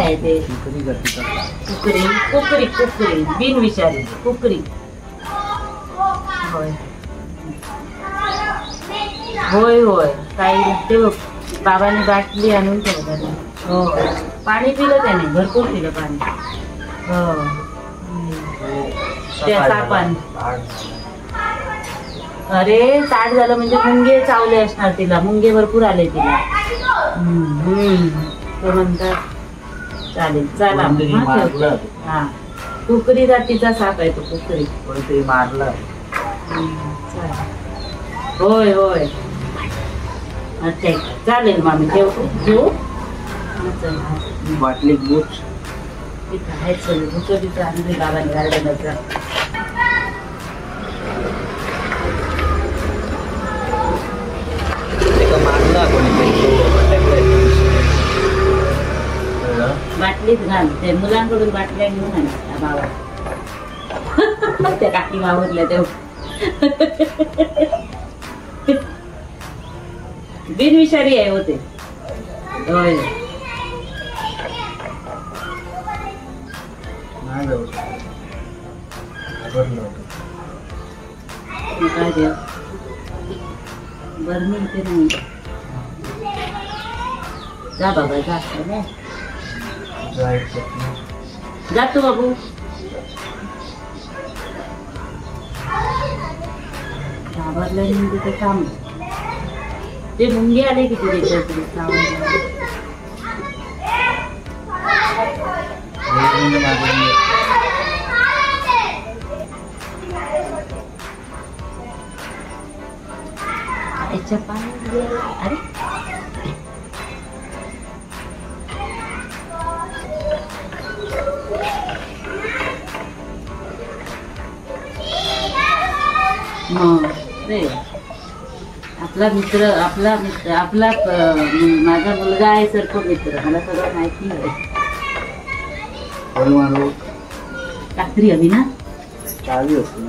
आहे ते? कुकरी कुकरी कुकरी बिनविषारी कुकरी. होय होय होय काही ते बाबांनी बाटली आणून ठेवलं. हो पाणी पिलं त्याने भरपूर पिलं पाणी. हो त्या सापान. अरे ताट झालं म्हणजे मुंगे चावले असणार तिला. मुंगे भरपूर आले तिला. तो म्हणतात चालेल चला. हा कुकरी जातीचा साप आहे तो कुकरी. मारला. होय होय अच्छा चालेल मामी ठेवतो घेऊ. बाटली बूट आहेत सगळे बुचोलीचं आणले बाबांनी गार्डनाचा. बाटलीत घाल. ते मुलांकडून बाटल्या घेऊन आणल्या बाबा. त्या काकी वावरल्या तेव्हा. बिनविषारी आहे होते. होय काय देव बरणी इथे नाही. जा बाबा जा जातो बाबू. घाबरलं नाही तिथे काम. ते मुंगे आले किती त्याच्यात. अरे आपला मित्र आपला मित्र आपला माझा मुलगा आहे सर्प मित्र. मला सगळं माहिती आहे. कात्री हवी ना. चालू असते.